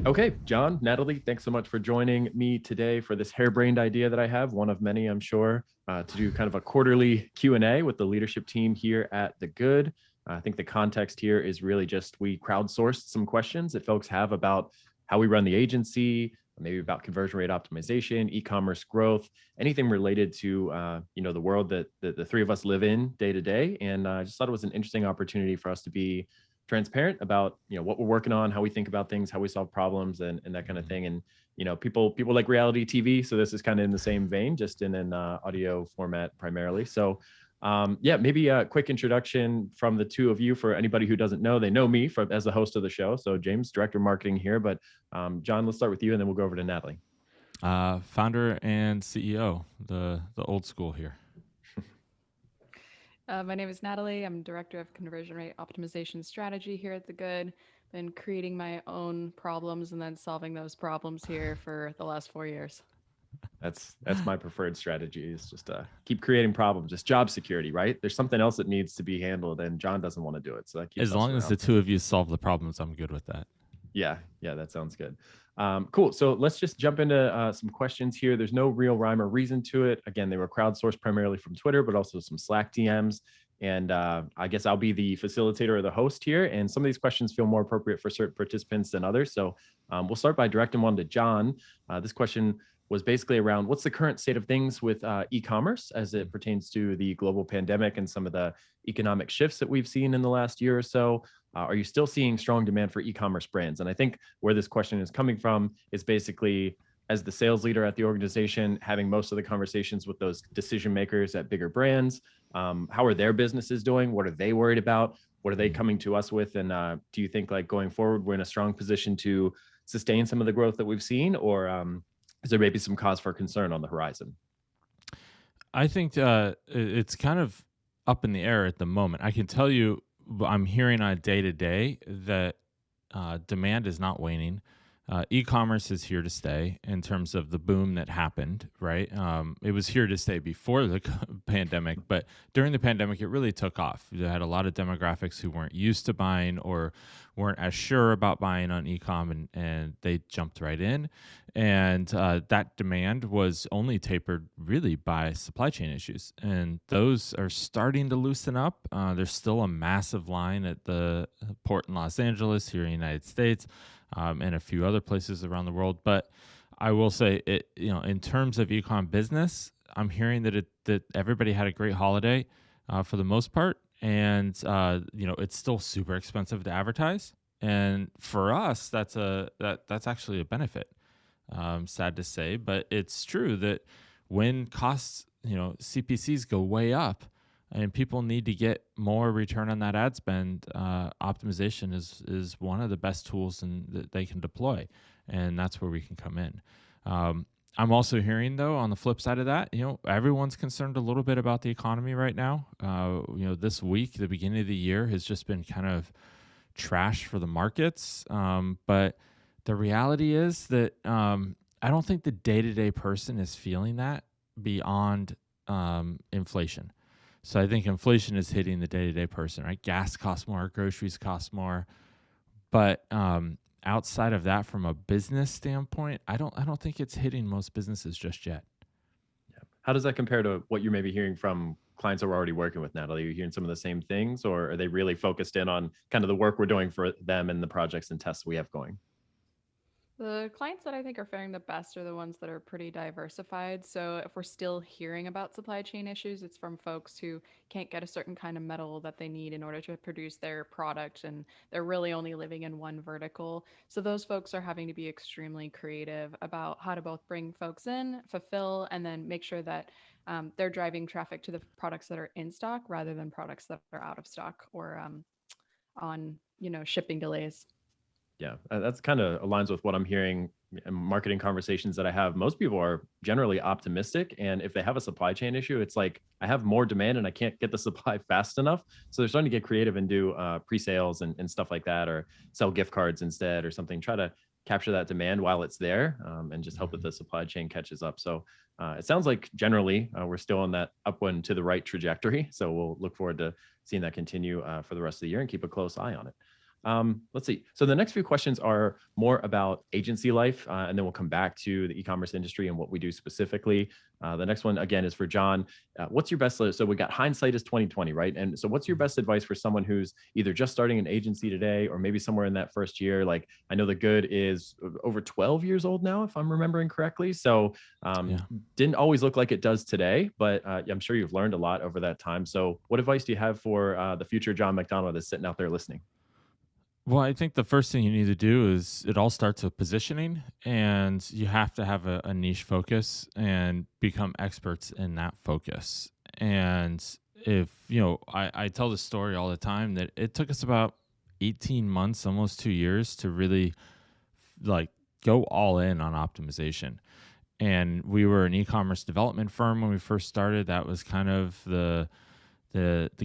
Okay, Jon, Natalie, thanks so much for joining me today for this harebrained idea that I have, one of many, I'm sure, to do kind of a quarterly Q&A with the leadership team here at The Good. I think the context here is really just we crowdsourced some questions that folks have about how we run the agency, maybe about conversion rate optimization, e-commerce growth, anything related to the world that the three of us live in day to day. And I just thought it was an interesting opportunity for us to be transparent about what we're working on, how we think about things, how we solve problems, and that kind of thing. And people like reality TV, so this is kind of in the same vein, just in an audio format primarily. So maybe a quick introduction from the two of you for anybody who doesn't know. They know me as the host of the show. So James, director of marketing here, but Jon, let's start with you, and then we'll go over to Natalie. Founder and CEO, the old school here. My name is Natalie. I'm Director of Conversion Rate Optimization Strategy here at The Good. Been creating my own problems and then solving those problems here for the last 4 years. That's my preferred strategy, is just keep creating problems. It's job security, right? There's something else that needs to be handled, and Jon doesn't want to do it. So that keeps as long as the two of you solve the problems, I'm good with that. Yeah, that sounds good. Cool. So let's just jump into some questions here. There's no real rhyme or reason to it. Again, they were crowdsourced primarily from Twitter, but also some Slack DMs. And I guess I'll be the facilitator or the host here. And some of these questions feel more appropriate for certain participants than others. So we'll start by directing one to Jon. This question was basically around what's the current state of things with e-commerce as it pertains to the global pandemic and some of the economic shifts that we've seen in the last year or so. Are you still seeing strong demand for e-commerce brands? And I think where this question is coming from is basically, as the sales leader at the organization, having most of the conversations with those decision makers at bigger brands. How are their businesses doing? What are they worried about? What are they coming to us with? And do you think, like, going forward, we're in a strong position to sustain some of the growth that we've seen, or is there maybe some cause for concern on the horizon? I think it's kind of up in the air at the moment. I can tell you, I'm hearing on a day-to-day that demand is not waning. E-commerce is here to stay in terms of the boom that happened, right? It was here to stay before the pandemic, but during the pandemic, it really took off. You had a lot of demographics who weren't used to buying or weren't as sure about buying on e-com, and they jumped right in. And that demand was only tapered really by supply chain issues. And those are starting to loosen up. There's still a massive line at the port in Los Angeles here in the United States. And a few other places around the world. But I will say, in terms of e-com business, I'm hearing that everybody had a great holiday for the most part, and it's still super expensive to advertise. And for us, that's actually a benefit. Sad to say, but it's true that when costs, CPCs go way up, and people need to get more return on that ad spend, optimization is one of the best tools that they can deploy, and that's where we can come in. I'm also hearing, though, on the flip side of that, everyone's concerned a little bit about the economy right now. This week, the beginning of the year, has just been kind of trash for the markets, but the reality is that I don't think the day-to-day person is feeling that beyond inflation. So I think inflation is hitting the day-to-day person, right? Gas costs more, groceries cost more. But outside of that, from a business standpoint, I don't think it's hitting most businesses just yet. Yeah. How does that compare to what you're maybe hearing from clients that we're already working with, Natalie? Are you hearing some of the same things, or are they really focused in on kind of the work we're doing for them and the projects and tests we have going? The clients that I think are faring the best are the ones that are pretty diversified. So if we're still hearing about supply chain issues, it's from folks who can't get a certain kind of metal that they need in order to produce their product, and they're really only living in one vertical. So those folks are having to be extremely creative about how to both bring folks in, fulfill, and then make sure that they're driving traffic to the products that are in stock rather than products that are out of stock or on shipping delays. Yeah, that's kind of aligns with what I'm hearing in marketing conversations that I have. Most people are generally optimistic, and if they have a supply chain issue, it's like, I have more demand and I can't get the supply fast enough. So they're starting to get creative and do pre-sales and stuff like that, or sell gift cards instead or something. Try to capture that demand while it's there, and just hope that the supply chain catches up. So it sounds like generally we're still on that upwind to the right trajectory. So we'll look forward to seeing that continue for the rest of the year and keep a close eye on it. Let's see. So the next few questions are more about agency life, and then we'll come back to the e-commerce industry and what we do specifically. The next one again is for Jon. What's your best? So we got hindsight is 2020, right? And so what's your best advice for someone who's either just starting an agency today or maybe somewhere in that first year? Like I know the Good is over 12 years old now, if I'm remembering correctly. So didn't always look like it does today, but I'm sure you've learned a lot over that time. So what advice do you have for the future Jon MacDonald that's sitting out there listening? Well, I think the first thing you need to do is it all starts with positioning, and you have to have a niche focus and become experts in that focus. And if, I tell this story all the time that it took us about 18 months, almost 2 years to really like go all in on optimization. And we were an e-commerce development firm when we first started. That was kind of the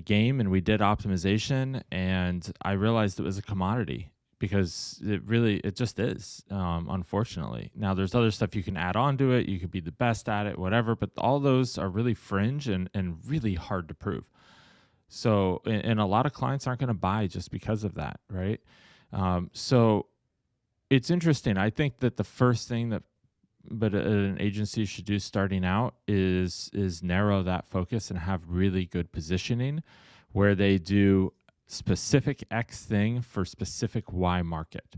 game, and we did optimization, and I realized it was a commodity because it just is, unfortunately. Now there's other stuff you can add on to it, you could be the best at it, whatever, but all those are really fringe and really hard to prove. So and a lot of clients aren't going to buy just because of that, right? So it's interesting. I think that the first thing that an agency should do starting out is narrow that focus and have really good positioning where they do specific X thing for specific Y market.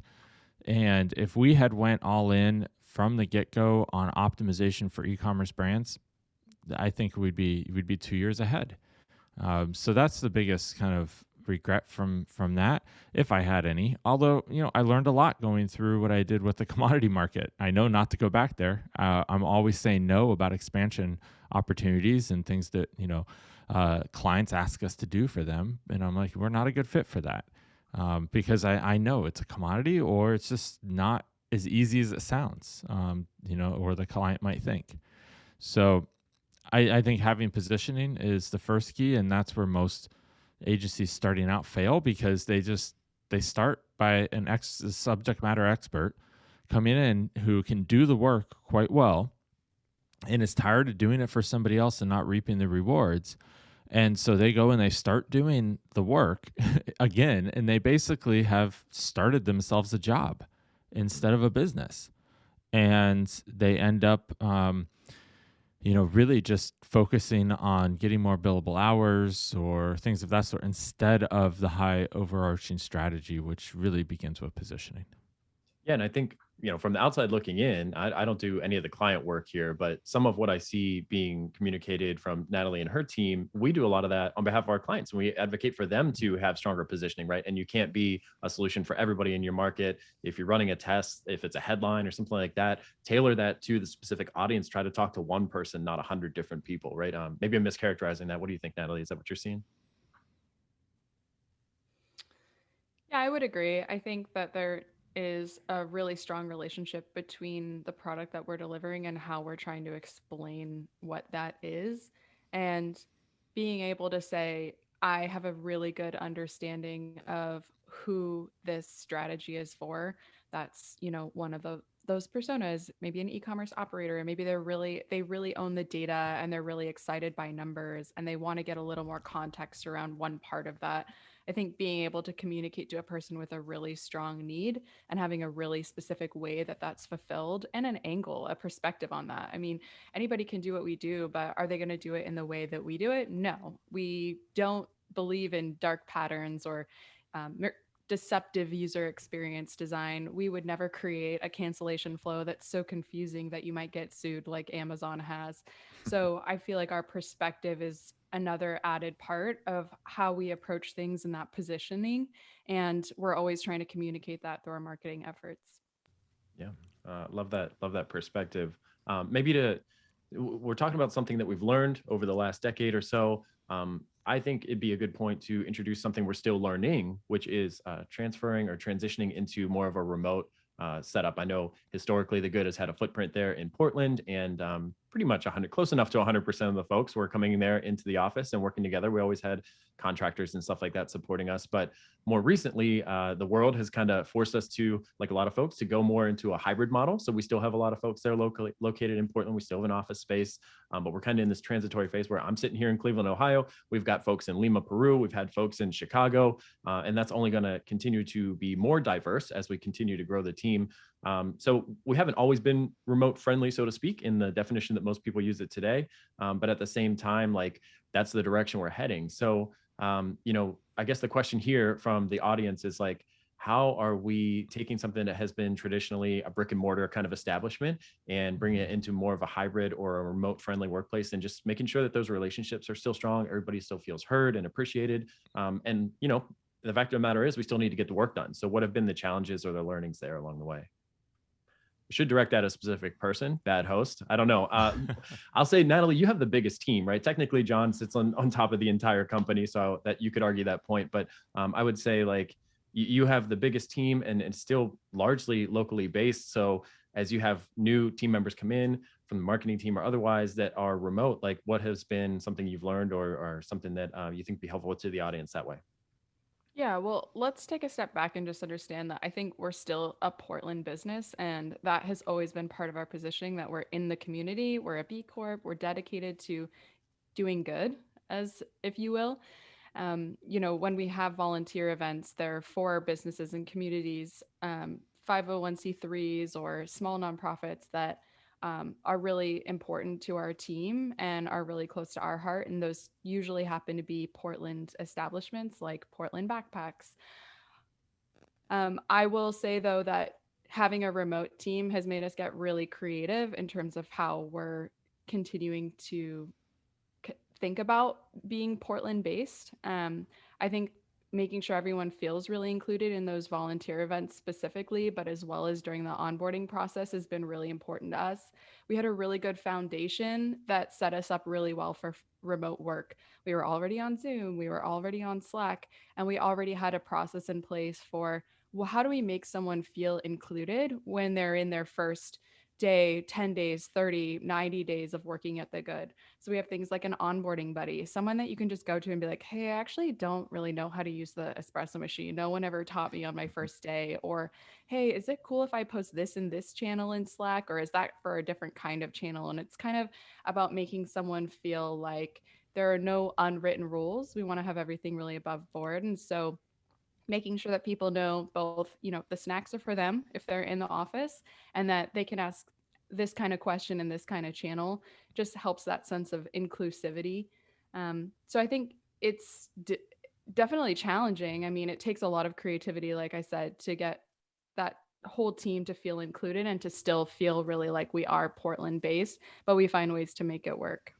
And if we had went all in from the get-go on optimization for e-commerce brands, I think we'd be 2 years ahead. So that's the biggest kind of regret from that, if I had any. Although, I learned a lot going through what I did with the commodity market. I know not to go back there. I'm always saying no about expansion opportunities and things that, clients ask us to do for them. And I'm like, we're not a good fit for that, because I know it's a commodity, or it's just not as easy as it sounds, or the client might think. So I think having positioning is the first key, and that's where most agencies starting out fail, because they start by a subject matter expert coming in who can do the work quite well and is tired of doing it for somebody else and not reaping the rewards. And so they go and they start doing the work again, and they basically have started themselves a job instead of a business. And they end up really just focusing on getting more billable hours or things of that sort instead of the high overarching strategy, which really begins with positioning. Yeah, and I think, from the outside looking in, I don't do any of the client work here, but some of what I see being communicated from Natalie and her team, we do a lot of that on behalf of our clients. And we advocate for them to have stronger positioning, right? And you can't be a solution for everybody in your market. If you're running a test, if it's a headline or something like that, tailor that to the specific audience. Try to talk to one person, not 100 different people, right? Maybe I'm mischaracterizing that. What do you think, Natalie? Is that what you're seeing? Yeah, I would agree. I think that there is a really strong relationship between the product that we're delivering and how we're trying to explain what that is. And being able to say, I have a really good understanding of who this strategy is for. That's, one of those personas, maybe an e-commerce operator, and maybe they really own the data and they're really excited by numbers and they want to get a little more context around one part of that. I think being able to communicate to a person with a really strong need and having a really specific way that that's fulfilled and an angle, a perspective on that. I mean, anybody can do what we do, but are they going to do it in the way that we do it? No, we don't believe in dark patterns or deceptive user experience design. We would never create a cancellation flow that's so confusing that you might get sued like Amazon has. So I feel like our perspective is another added part of how we approach things in that positioning. And we're always trying to communicate that through our marketing efforts. Yeah, love that. Love that perspective. We're talking about something that we've learned over the last decade or so. I think it'd be a good point to introduce something we're still learning, which is transferring or transitioning into more of a remote setup. I know historically the Good has had a footprint there in Portland, and pretty much 100, close enough to 100% of the folks were coming in there into the office and working together. We always had contractors and stuff like that supporting us. But more recently, the world has kind of forced us to, like a lot of folks, to go more into a hybrid model. So we still have a lot of folks that are locally located in Portland. We still have an office space, but we're kind of in this transitory phase where I'm sitting here in Cleveland, Ohio. We've got folks in Lima, Peru. We've had folks in Chicago, and that's only going to continue to be more diverse as we continue to grow the team. So we haven't always been remote friendly, so to speak, in the definition that most people use it today. But at the same time, like that's the direction we're heading. So, I guess the question here from the audience is like, how are we taking something that has been traditionally a brick and mortar kind of establishment and bringing it into more of a hybrid or a remote friendly workplace, and just making sure that those relationships are still strong, everybody still feels heard and appreciated. And the fact of the matter is we still need to get the work done. So what have been the challenges or the learnings there along the way? Should direct that at a specific person, bad host. I don't know. I'll say, Natalie, you have the biggest team, right? Technically, Jon sits on top of the entire company, so that you could argue that point. But I would say like you have the biggest team and still largely locally based. So as you have new team members come in from the marketing team or otherwise that are remote, like what has been something you've learned or something that you think be helpful to the audience that way? Yeah, well, let's take a step back and just understand that I think we're still a Portland business, and that has always been part of our positioning that we're in the community, we're a B Corp, we're dedicated to doing good, as if you will. When we have volunteer events, they're for businesses and communities, 501c3s or small nonprofits that are really important to our team and are really close to our heart. And those usually happen to be Portland establishments like Portland Backpacks. I will say, though, that having a remote team has made us get really creative in terms of how we're continuing to think about being Portland based. I think making sure everyone feels really included in those volunteer events specifically, but as well as during the onboarding process has been really important to us. We had a really good foundation that set us up really well for remote work. We were already on Zoom, we were already on Slack, and we already had a process in place for, well, how do we make someone feel included when they're in their first day, 10 days, 30, 90 days of working at the good. So we have things like an onboarding buddy, someone that you can just go to and be like, hey, I actually don't really know how to use the espresso machine. No one ever taught me on my first day. Or, hey, is it cool if I post this in this channel in Slack? Or is that for a different kind of channel? And it's kind of about making someone feel like there are no unwritten rules. We want to have everything really above board. And so making sure that people know both, the snacks are for them if they're in the office, and that they can ask this kind of question in this kind of channel just helps that sense of inclusivity. So I think it's definitely challenging. I mean, it takes a lot of creativity, like I said, to get that whole team to feel included and to still feel really like we are Portland based, but we find ways to make it work.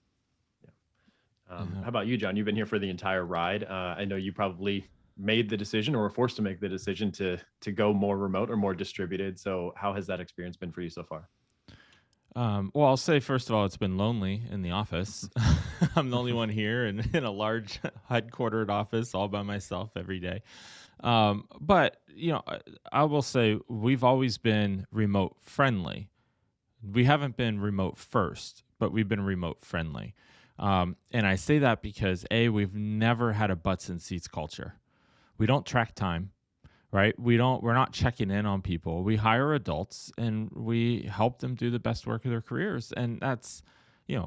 How about you, Jon? You've been here for the entire ride. I know you probably made the decision or were forced to make the decision to go more remote or more distributed. So how has that experience been for you so far? Well, I'll say, first of all, it's been lonely in the office. I'm the only one here in a large headquartered office all by myself every day. But, I will say we've always been remote friendly. We haven't been remote first, but we've been remote friendly. And I say that because, A, we've never had a butts and seats culture. We don't track time. Right? We're not checking in on people. We hire adults and we help them do the best work of their careers. And that's,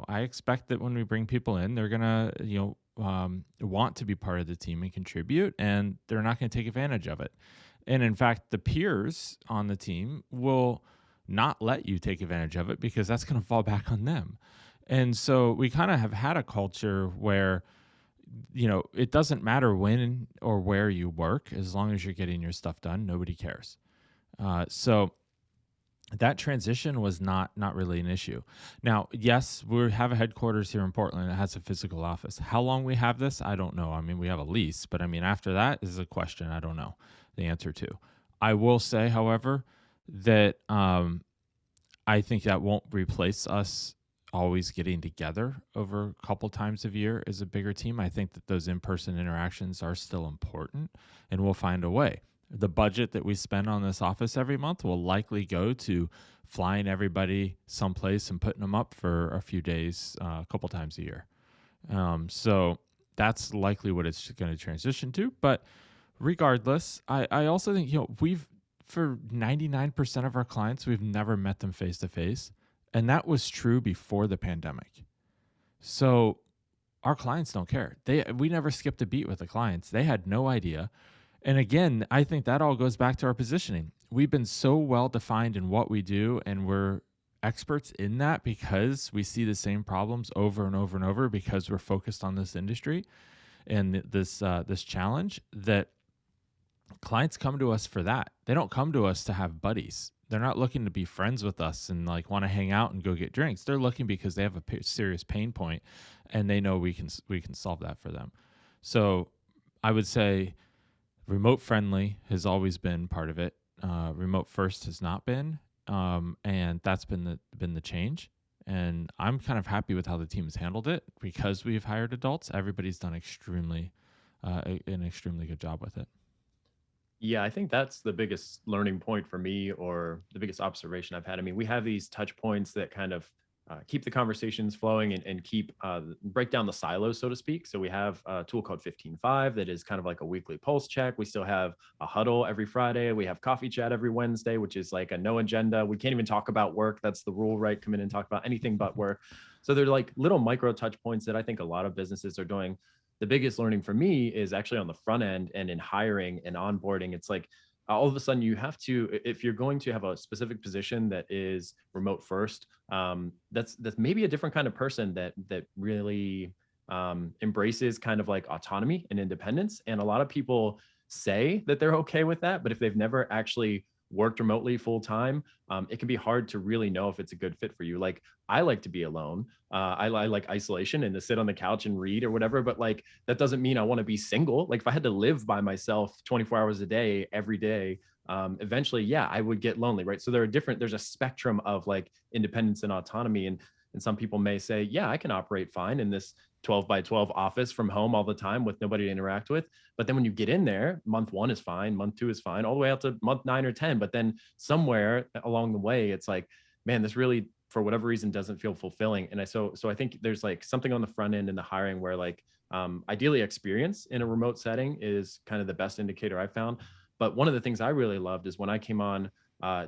I expect that when we bring people in, they're going to, want to be part of the team and contribute, and they're not going to take advantage of it. And in fact, the peers on the team will not let you take advantage of it because that's going to fall back on them. And so we kind of have had a culture where, it doesn't matter when or where you work, as long as you're getting your stuff done, nobody cares. So that transition was not really an issue. Now, yes, we have a headquarters here in Portland. It has a physical office. How long we have this, I don't know. I mean, we have a lease, but I mean, after that is a question I don't know the answer to. I will say, however, that I think that won't replace us always getting together over a couple times a year as a bigger team. I think that those in-person interactions are still important, and we'll find a way. The budget that we spend on this office every month will likely go to flying everybody someplace and putting them up for a few days, a couple times a year. So that's likely what it's going to transition to. But regardless, I also think, for 99% of our clients, we've never met them face to face. And that was true before the pandemic. So our clients don't care. We never skipped a beat with the clients. They had no idea. And again, I think that all goes back to our positioning. We've been so well defined in what we do, and we're experts in that because we see the same problems over and over and over because we're focused on this industry and this challenge, that clients come to us for that. They don't come to us to have buddies. They're not looking to be friends with us and like want to hang out and go get drinks. They're looking because they have a serious pain point, and they know we can solve that for them. So I would say remote friendly has always been part of it. Remote first has not been, and that's been the change. And I'm kind of happy with how the team has handled it because we've hired adults. Everybody's done an extremely good job with it. Yeah, I think that's the biggest learning point for me, or the biggest observation I've had. I mean, we have these touch points that kind of keep the conversations flowing and keep break down the silos, so to speak. So we have a tool called 15.5 that is kind of like a weekly pulse check. We still have a huddle every Friday. We have coffee chat every Wednesday, which is like a no agenda. We can't even talk about work. That's the rule, right? Come in and talk about anything but work. So they're like little micro touch points that I think a lot of businesses are doing. The biggest learning for me is actually on the front end and in hiring and onboarding. It's like all of a sudden you have to, if you're going to have a specific position that is remote first, that's maybe a different kind of person that really embraces kind of like autonomy and independence. And a lot of people say that they're okay with that, but if they've never actually worked remotely full time, it can be hard to really know if it's a good fit for you. Like I like to be alone. I like isolation and to sit on the couch and read or whatever, but like that doesn't mean I want to be single. Like if I had to live by myself 24 hours a day, every day, eventually, yeah, I would get lonely, right? So there's a spectrum of like independence and autonomy. And some people may say, yeah, I can operate fine in this 12 by 12 office from home all the time with nobody to interact with. But then when you get in there, month 1 is fine, month 2 is fine, all the way out to month 9 or 10. But then somewhere along the way, it's like, man, this really, for whatever reason, doesn't feel fulfilling. And so I think there's like something on the front end in the hiring where like ideally experience in a remote setting is kind of the best indicator I found. But one of the things I really loved is when I came on,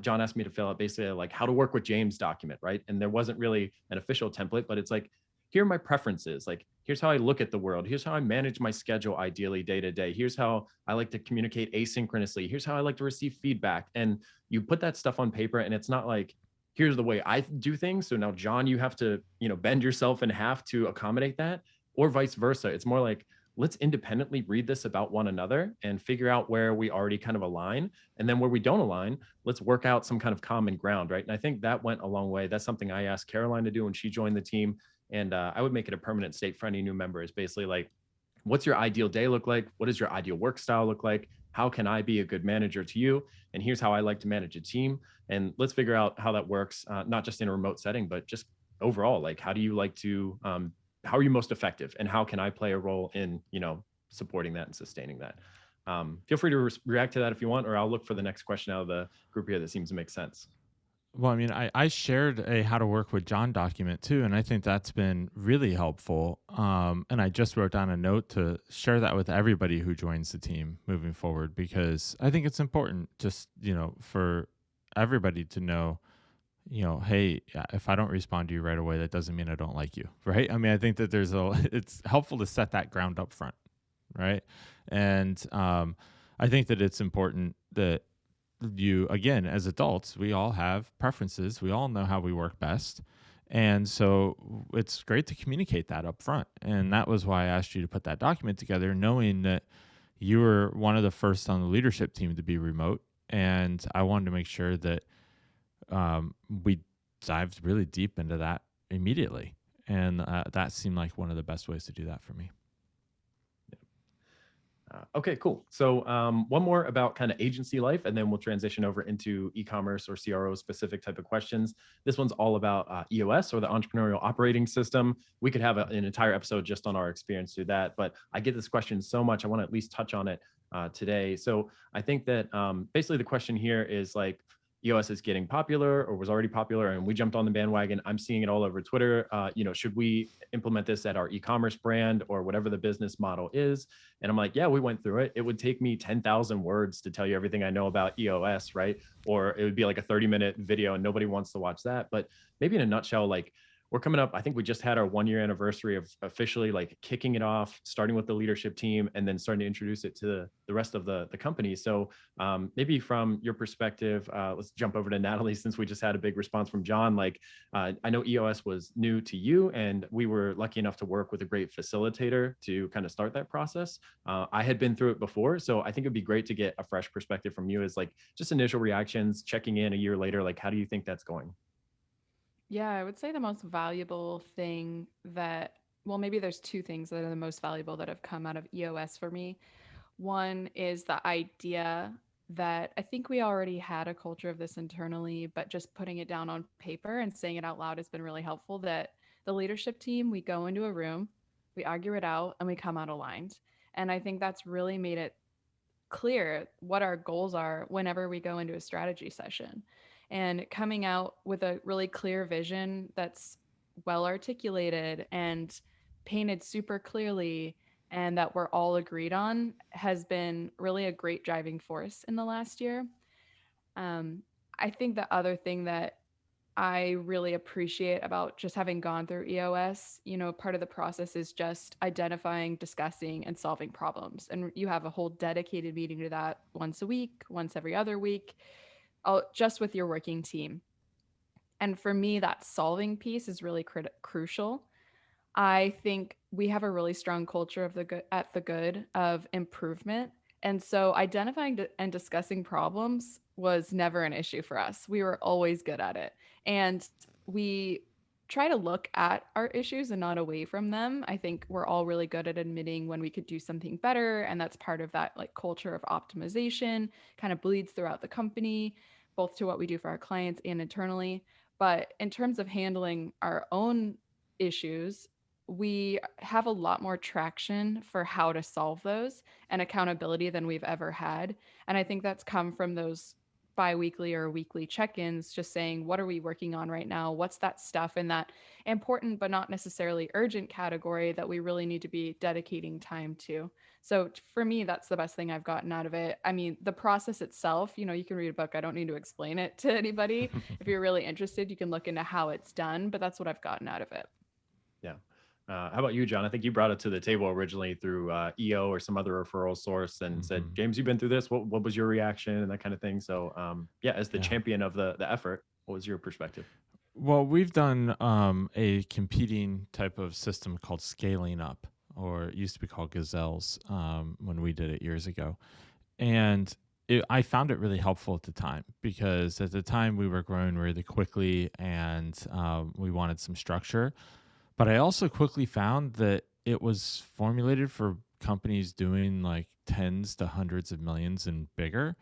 Jon asked me to fill out basically like how to work with James document, right? And there wasn't really an official template, but it's like, here are my preferences. Like, here's how I look at the world. Here's how I manage my schedule ideally day to day. Here's how I like to communicate asynchronously. Here's how I like to receive feedback. And you put that stuff on paper, and it's not like, here's the way I do things. So now, Jon, you have to, bend yourself in half to accommodate that, or vice versa. It's more like, let's independently read this about one another and figure out where we already kind of align. And then where we don't align, let's work out some kind of common ground, right? And I think that went a long way. That's something I asked Caroline to do when she joined the team. And I would make it a permanent state for any new member. Is basically like, what's your ideal day look like? What does your ideal work style look like? How can I be a good manager to you? And here's how I like to manage a team. And let's figure out how that works, not just in a remote setting, but just overall. Like, how do you like to, how are you most effective? And how can I play a role in, supporting that and sustaining that? Feel free to react to that if you want, or I'll look for the next question out of the group here that seems to make sense. Well, I mean, I shared a how to work with Jon document too, and I think that's been really helpful. And I just wrote down a note to share that with everybody who joins the team moving forward, because I think it's important just, for everybody to know, hey, if I don't respond to you right away, that doesn't mean I don't like you, right? I mean, I think that it's helpful to set that ground up front, right? And I think that it's important that you, again, as adults, we all have preferences. We all know how we work best. And so it's great to communicate that up front. And that was why I asked you to put that document together, knowing that you were one of the first on the leadership team to be remote. And I wanted to make sure that we dived really deep into that immediately. And that seemed like one of the best ways to do that for me. Okay, cool. So one more about kind of agency life, and then we'll transition over into e-commerce or CRO specific type of questions. This one's all about EOS, or the entrepreneurial operating system. We could have an entire episode just on our experience through that, but I get this question so much, I want to at least touch on it today. So I think that basically the question here is like, EOS is getting popular or was already popular and we jumped on the bandwagon. I'm seeing it all over Twitter. Should we implement this at our e-commerce brand or whatever the business model is? And I'm like, yeah, we went through it. It would take me 10,000 words to tell you everything I know about EOS, right? Or it would be like a 30-minute video and nobody wants to watch that. But maybe in a nutshell, like, we're coming up, I think we just had our 1-year anniversary of officially like kicking it off, starting with the leadership team and then starting to introduce it to the rest of the company. So maybe from your perspective, let's jump over to Natalie, since we just had a big response from Jon. Like, I know EOS was new to you and we were lucky enough to work with a great facilitator to kind of start that process. I had been through it before, so I think it'd be great to get a fresh perspective from you as like just initial reactions, checking in a year later, like how do you think that's going? Yeah, I would say the most valuable thing that, well, maybe there's two things that are the most valuable that have come out of EOS for me. One is the idea that I think we already had a culture of this internally, but just putting it down on paper and saying it out loud has been really helpful. That the leadership team, we go into a room, we argue it out, and we come out aligned. And I think that's really made it clear what our goals are whenever we go into a strategy session. And coming out with a really clear vision that's well articulated and painted super clearly and that we're all agreed on has been really a great driving force in the last year. Um, I think the other thing that I really appreciate about just having gone through EOS, part of the process is just identifying, discussing, and solving problems. And you have a whole dedicated meeting to that once a week, once every other week, just with your working team. And for me, that solving piece is really crucial. I think we have a really strong culture of the good at the good of improvement. And so identifying and discussing problems was never an issue for us. We were always good at it. And we try to look at our issues and not away from them. I think we're all really good at admitting when we could do something better. And that's part of that like culture of optimization, kind of bleeds throughout the company, both to what we do for our clients and internally. But in terms of handling our own issues, we have a lot more traction for how to solve those and accountability than we've ever had. And I think that's come from those bi-weekly or weekly check-ins, just saying, what are we working on right now? What's that stuff in that important but not necessarily urgent category that we really need to be dedicating time to? So for me, that's the best thing I've gotten out of it. I mean, the process itself, you can read a book. I don't need to explain it to anybody. If you're really interested, you can look into how it's done, but that's what I've gotten out of it. Yeah. How about you, Jon? I think you brought it to the table originally through EO or some other referral source and said, James, you've been through this. What was your reaction and that kind of thing? So yeah, as the champion of the effort, what was your perspective? Well, we've done a competing type of system called Scaling Up, or it used to be called Gazelles when we did it years ago. And I found it really helpful at the time because at the time we were growing really quickly and we wanted some structure. But I also quickly found that it was formulated for companies doing like tens to hundreds of millions and bigger.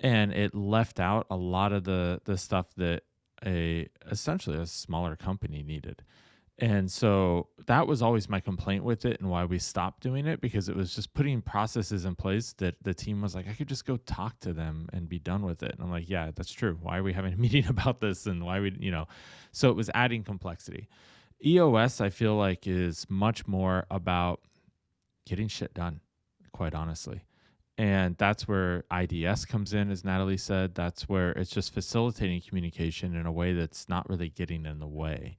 And it left out a lot of the stuff that essentially a smaller company needed. And so that was always my complaint with it and why we stopped doing it, because it was just putting processes in place that the team was like, I could just go talk to them and be done with it. And I'm like, yeah, that's true. Why are we having a meeting about this? And why so it was adding complexity. EOS, I feel like, is much more about getting shit done, quite honestly. And that's where IDS comes in, as Natalie said. That's where it's just facilitating communication in a way that's not really getting in the way.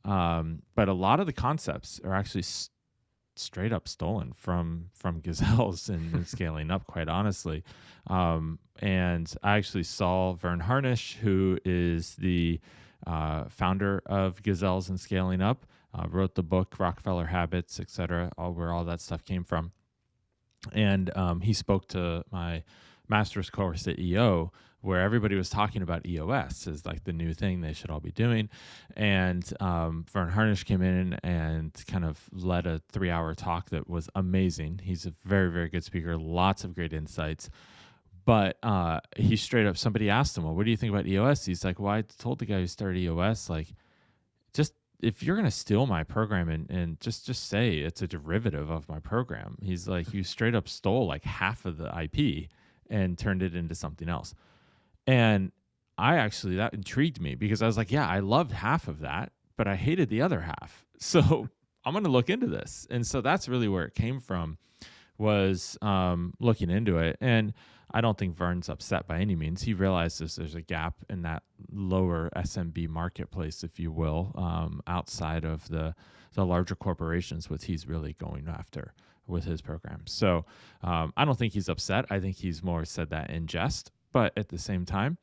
But a lot of the concepts are actually straight up stolen from Gazelles and Scaling Up, quite honestly. And I actually saw Vern Harnish, who is the founder of Gazelles and Scaling Up, wrote the book Rockefeller Habits, etc., where all that stuff came from. And he spoke to my master's course at EO, where everybody was talking about EOS as like the new thing they should all be doing. And Vern Harnish came in and kind of led a 3-hour talk that was amazing. He's a very, very good speaker, lots of great insights. But he straight up, somebody asked him, well, what do you think about EOS? He's like, well, I told the guy who started EOS, like, just if you're going to steal my program and just say it's a derivative of my program. He's like, you straight up stole like half of the IP and turned it into something else. And that intrigued me because I was like, yeah, I loved half of that, but I hated the other half. So I'm going to look into this. And so that's really where it came from, was looking into it. And I don't think Vern's upset by any means. He realizes there's a gap in that lower SMB marketplace, if you will, outside of the larger corporations, which he's really going after with his program. So I don't think he's upset. I think he's more said that in jest, but at the same time,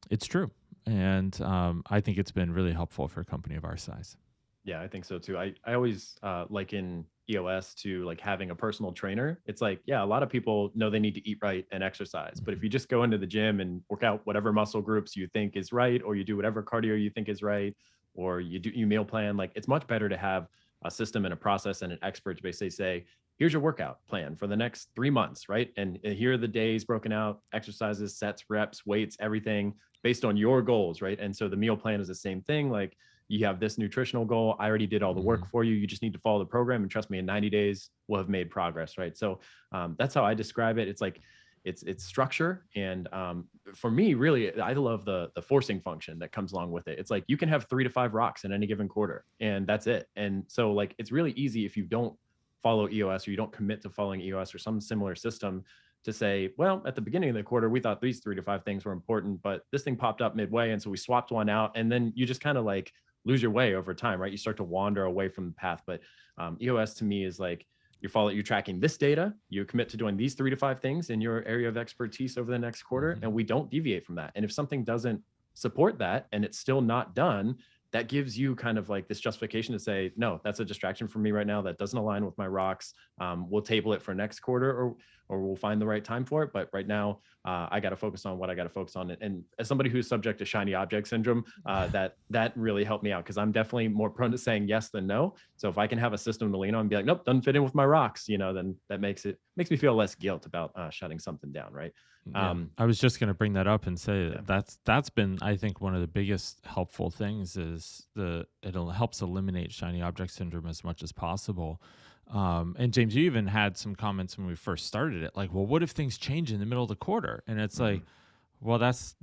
it's true. And I think it's been really helpful for a company of our size. Yeah, I think so too. I always liken EOS to like having a personal trainer. It's like, yeah, a lot of people know they need to eat right and exercise, but if you just go into the gym and work out whatever muscle groups you think is right, or you do whatever cardio you think is right, or you meal plan, like it's much better to have a system and a process and an expert to basically say, here's your workout plan for the next 3 months, right? And here are the days broken out, exercises, sets, reps, weights, everything based on your goals, right? And so the meal plan is the same thing. Like, you have this nutritional goal. I already did all the work for you. You just need to follow the program, and trust me, in 90 days, we'll have made progress, right? So that's how I describe it. It's like, it's structure. And for me, really, I love the forcing function that comes along with it. It's like, you can have 3 to 5 rocks in any given quarter, and that's it. And so like, it's really easy if you don't follow EOS, or you don't commit to following EOS or some similar system, to say, well, at the beginning of the quarter, we thought these 3 to 5 things were important, but this thing popped up midway, and so we swapped one out. And then you just kind of like lose your way over time, right? You start to wander away from the path. But EOS to me is like, you're tracking this data, you commit to doing these 3 to 5 things in your area of expertise over the next quarter, and we don't deviate from that. And if something doesn't support that and it's still not done, that gives you kind of like this justification to say, no, that's a distraction for me right now. That doesn't align with my rocks. We'll table it for next quarter, or we'll find the right time for it. But right now, I got to focus on what I got to focus on. And as somebody who's subject to shiny object syndrome, that really helped me out, because I'm definitely more prone to saying yes than no. So if I can have a system to lean on and be like, nope, doesn't fit in with my rocks, then that makes me feel less guilt about shutting something down, right? Yeah. I was just going to bring that up and say that's been, I think, one of the biggest helpful things is it helps eliminate shiny object syndrome as much as possible. And James, you even had some comments when we first started it, like, well, what if things change in the middle of the quarter? And it's like, well, that's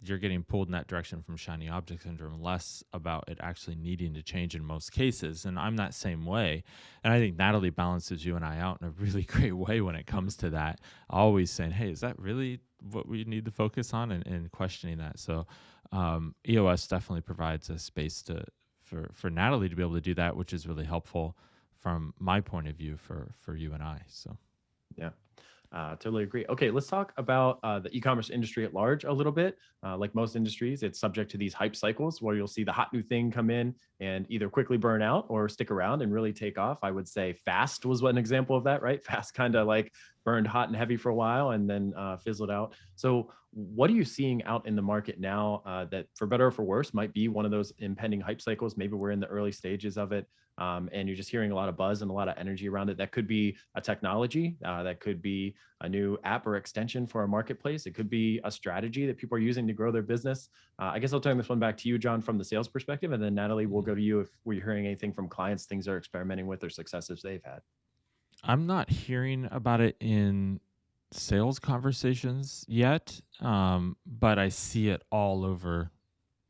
you're getting pulled in that direction from shiny object syndrome, less about it actually needing to change in most cases. And I'm that same way. And I think Natalie balances you and I out in a really great way when it comes to that. Always saying, hey, is that really what we need to focus on, and questioning that. So EOS definitely provides a space for Natalie to be able to do that, which is really helpful from my point of view for you and I. So yeah. Totally agree. Okay, let's talk about the e-commerce industry at large a little bit. Like most industries, it's subject to these hype cycles where you'll see the hot new thing come in and either quickly burn out or stick around and really take off. I would say Fast was an example of that, right? Fast kind of like burned hot and heavy for a while and then fizzled out. So what are you seeing out in the market now that, for better or for worse, might be one of those impending hype cycles? Maybe we're in the early stages of it. And you're just hearing a lot of buzz and a lot of energy around it. That could be a technology, that could be a new app or extension for a marketplace. It could be a strategy that people are using to grow their business. I guess I'll turn this one back to you, Jon, from the sales perspective, and then Natalie, we'll go to you if we're hearing anything from clients, things they're experimenting with or successes they've had. I'm not hearing about it in sales conversations yet, but I see it all over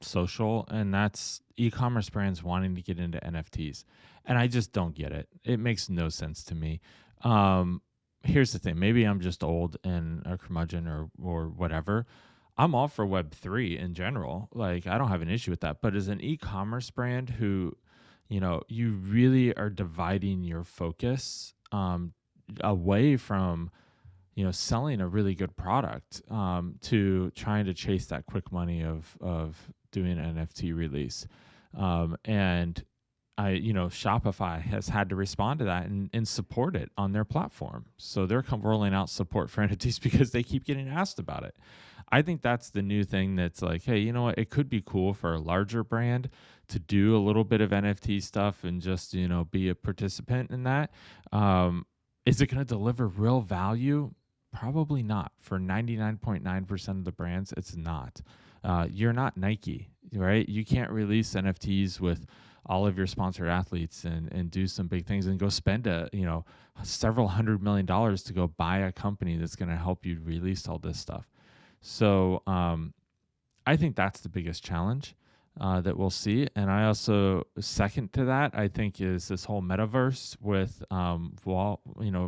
social, and that's e-commerce brands wanting to get into NFTs. And I just don't get it. It makes no sense to me. Here's the thing. Maybe I'm just old and a curmudgeon or whatever. I'm all for Web3 in general. Like, I don't have an issue with that. But as an e-commerce brand who, you really are dividing your focus away from selling a really good product to trying to chase that quick money of doing an NFT release. And Shopify has had to respond to that and support it on their platform. So they're rolling out support for entities because they keep getting asked about it. I think that's the new thing that's like, hey, you know what? It could be cool for a larger brand to do a little bit of NFT stuff and just, be a participant in that. Is it going to deliver real value? Probably not. For 99.9% of the brands, it's not. You're not Nike, right? You can't release NFTs with all of your sponsored athletes and do some big things and go spend several $100 million to go buy a company that's going to help you release all this stuff. So I think that's the biggest challenge that we'll see. And I also second to that, I think, is this whole metaverse with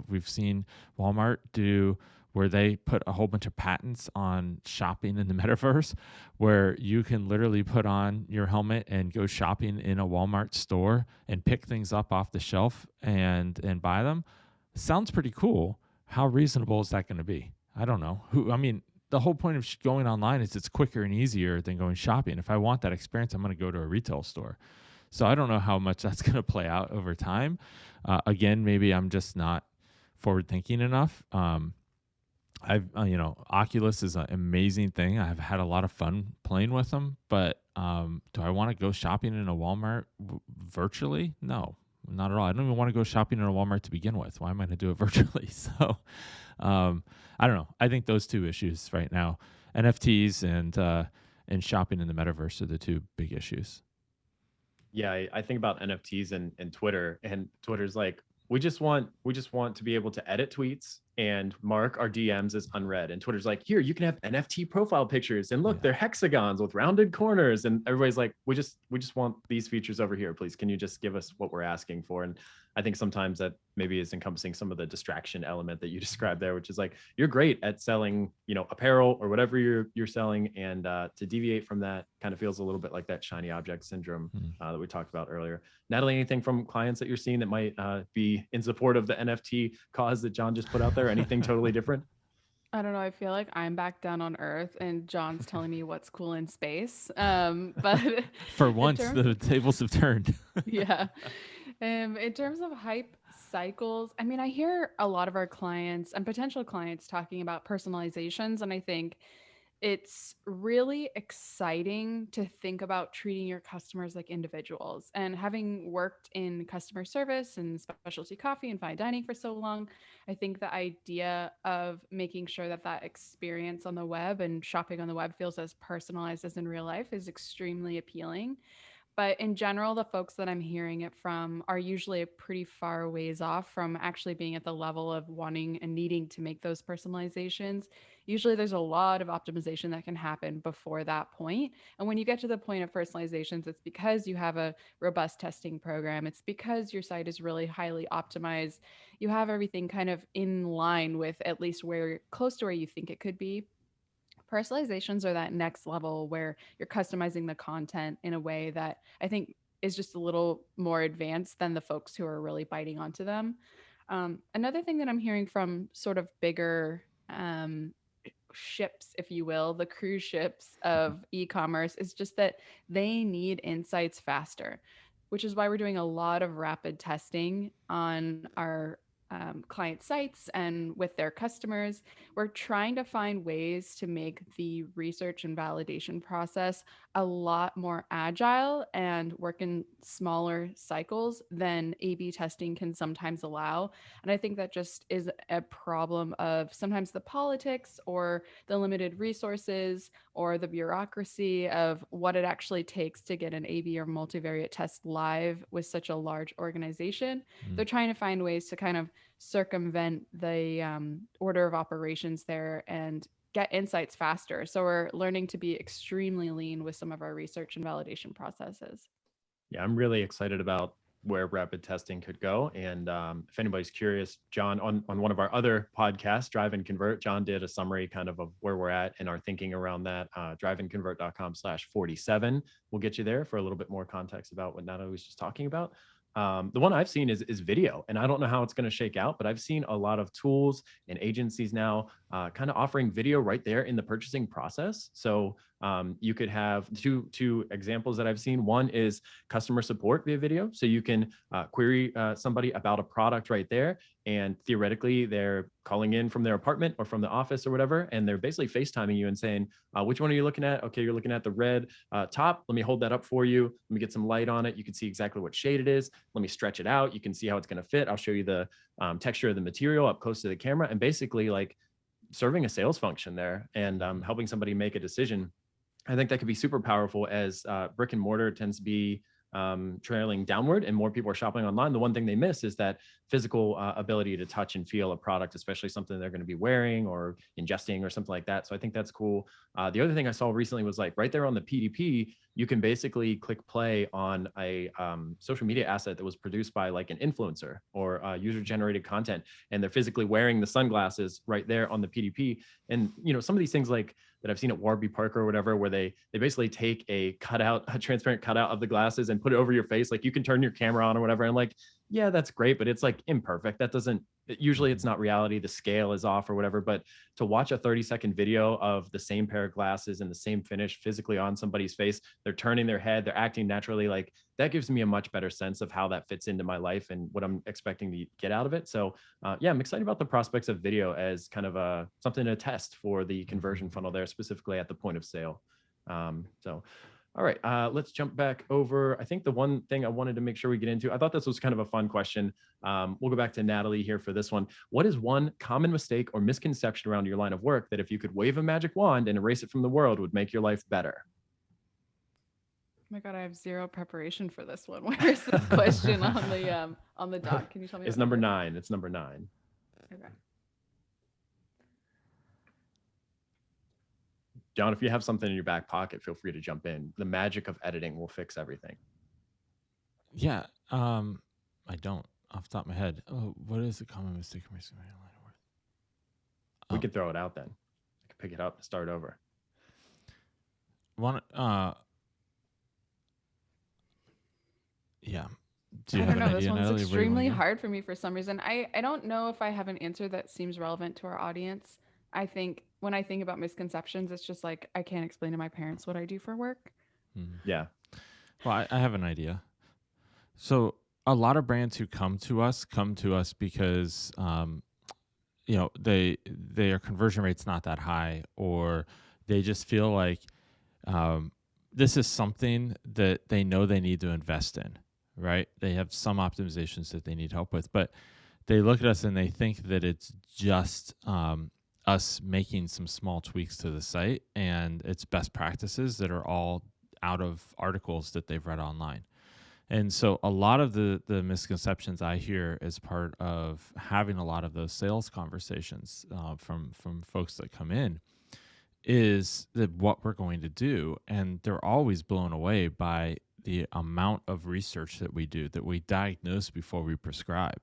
we've seen Walmart do where they put a whole bunch of patents on shopping in the metaverse, where you can literally put on your helmet and go shopping in a Walmart store and pick things up off the shelf and buy them. Sounds pretty cool. How reasonable is that going to be? I don't know. The whole point of going online is it's quicker and easier than going shopping. If I want that experience, I'm going to go to a retail store. So I don't know how much that's going to play out over time. Again, maybe I'm just not forward thinking enough. Oculus is an amazing thing. I've had a lot of fun playing with them, but do I want to go shopping in a Walmart virtually? No, not at all. I don't even want to go shopping in a Walmart to begin with. Why am I going to do it virtually? So I don't know. I think those two issues right now, NFTs and shopping in the metaverse, are the two big issues. Yeah, I think about NFTs and Twitter, and Twitter's like, we just want to be able to edit tweets and mark our DMs as unread. And Twitter's like, here, you can have NFT profile pictures, and look, they're hexagons with rounded corners. And everybody's like, we just want these features over here, please. Can you just give us what we're asking for? And I think sometimes that maybe is encompassing some of the distraction element that you described there, which is like, you're great at selling, apparel or whatever you're selling, and to deviate from that kind of feels a little bit like that shiny object syndrome that we talked about earlier. Natalie, anything from clients that you're seeing that might be in support of the NFT cause that Jon just put out there? Anything totally different? I don't know. I feel like I'm back down on Earth and Jon's telling me what's cool in space. But for once, the tables have turned. Yeah. In terms of hype cycles, I mean, I hear a lot of our clients and potential clients talking about personalizations, and I think it's really exciting to think about treating your customers like individuals. And having worked in customer service and specialty coffee and fine dining for so long, I think the idea of making sure that that experience on the web and shopping on the web feels as personalized as in real life is extremely appealing. But in general, the folks that I'm hearing it from are usually a pretty far ways off from actually being at the level of wanting and needing to make those personalizations. Usually there's a lot of optimization that can happen before that point. And when you get to the point of personalizations, it's because you have a robust testing program. It's because your site is really highly optimized. You have everything kind of in line with at least where close to where you think it could be. Personalizations are that next level where you're customizing the content in a way that I think is just a little more advanced than the folks who are really biting onto them. Another thing that I'm hearing from sort of bigger ships, if you will, the cruise ships of e-commerce, is just that they need insights faster, which is why we're doing a lot of rapid testing on our client sites and with their customers. We're trying to find ways to make the research and validation process a lot more agile and work in smaller cycles than A/B testing can sometimes allow. And I think that just is a problem of sometimes the politics or the limited resources or the bureaucracy of what it actually takes to get an A/B or multivariate test live with such a large organization. They're trying to find ways to kind of circumvent the order of operations there and get insights faster. So we're learning to be extremely lean with some of our research and validation processes. Yeah, I'm really excited about where rapid testing could go. And if anybody's curious, Jon, on one of our other podcasts, Drive and Convert, Jon did a summary kind of where we're at and our thinking around that. driveandconvert.com/47 will get you there for a little bit more context about what Natalie was just talking about. The one I've seen is video, and I don't know how it's going to shake out, but I've seen a lot of tools and agencies now kind of offering video right there in the purchasing process. So you could have two examples that I've seen. One is customer support via video. So you can query somebody about a product right there, and theoretically they're calling in from their apartment or from the office or whatever, and they're basically FaceTiming you and saying, which one are you looking at? Okay, you're looking at the red top. Let me hold that up for you. Let me get some light on it. You can see exactly what shade it is. Let me stretch it out. You can see how it's going to fit. I'll show you the texture of the material up close to the camera, and basically like serving a sales function there and helping somebody make a decision. I think that could be super powerful as brick and mortar tends to be trailing downward and more people are shopping online, the one thing they miss is that physical ability to touch and feel a product, especially something they're going to be wearing or ingesting or something like that. So I think that's cool. The other thing I saw recently was like right there on the PDP, you can basically click play on a social media asset that was produced by like an influencer or user generated content, and they're physically wearing the sunglasses right there on the PDP. And some of these things like that I've seen at Warby Parker or whatever, where they basically take a transparent cutout of the glasses and put it over your face. Like you can turn your camera on or whatever. And like, yeah, that's great, but it's like imperfect. That doesn't, usually it's not reality. The scale is off or whatever. But to watch a 30-second video of the same pair of glasses and the same finish physically on somebody's face, they're turning their head, they're acting naturally, like that gives me a much better sense of how that fits into my life and what I'm expecting to get out of it. So yeah, I'm excited about the prospects of video as kind of something to test for the conversion funnel there, specifically at the point of sale. All right, let's jump back over. I think the one thing I wanted to make sure we get into, I thought this was kind of a fun question. We'll go back to Natalie here for this one. What is one common mistake or misconception around your line of work that if you could wave a magic wand and erase it from the world would make your life better? Oh my God, I have zero preparation for this one. Where's this question on the doc? Can you tell me? It's number 9. It's number 9. Okay. Jon, if you have something in your back pocket, feel free to jump in. The magic of editing will fix everything. Yeah, I don't off the top of my head. Oh, what is the common mistake or misconception? We could throw it out then. I could pick it up and start over. Yeah. I don't know. This one's extremely hard for me for some reason. I don't know if I have an answer that seems relevant to our audience. I think when I think about misconceptions, it's just like I can't explain to my parents what I do for work. Yeah. Well, I have an idea. So a lot of brands who come to us because their conversion rate's not that high, or they just feel like this is something that they know they need to invest in, right? They have some optimizations that they need help with, but they look at us and they think that it's just us making some small tweaks to the site and it's best practices that are all out of articles that they've read online. And so a lot of the misconceptions I hear as part of having a lot of those sales conversations from folks that come in is that what we're going to do. And they're always blown away by the amount of research that we do, that we diagnose before we prescribe.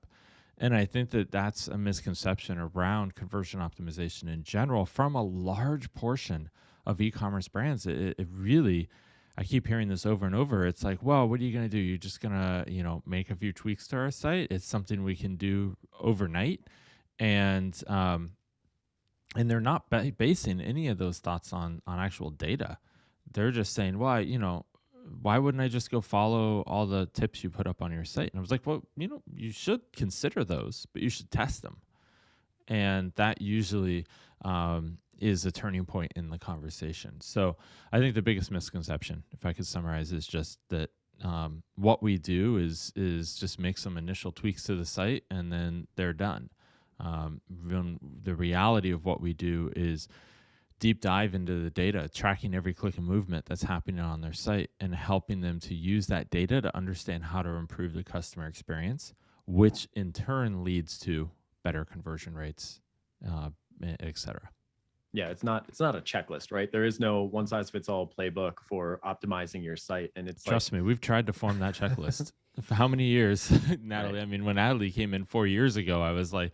And I think that that's a misconception around conversion optimization in general from a large portion of e-commerce brands. It really, I keep hearing this over and over. It's like, well, what are you going to do? You're just going to, make a few tweaks to our site. It's something we can do overnight. And they're not basing any of those thoughts on actual data. They're just saying, well, why wouldn't I just go follow all the tips you put up on your site? And I was like, well, you should consider those, but you should test them. And that usually is a turning point in the conversation. So I think the biggest misconception, if I could summarize, is just that what we do is just make some initial tweaks to the site and then they're done. The reality of what we do is deep dive into the data, tracking every click and movement that's happening on their site and helping them to use that data to understand how to improve the customer experience, which in turn leads to better conversion rates, et cetera. Yeah, it's not a checklist, right? There is no one size fits all playbook for optimizing your site. And it's Trust me, we've tried to form that checklist for how many years, Natalie? Right. I mean, when Natalie came in 4 years ago, I was like,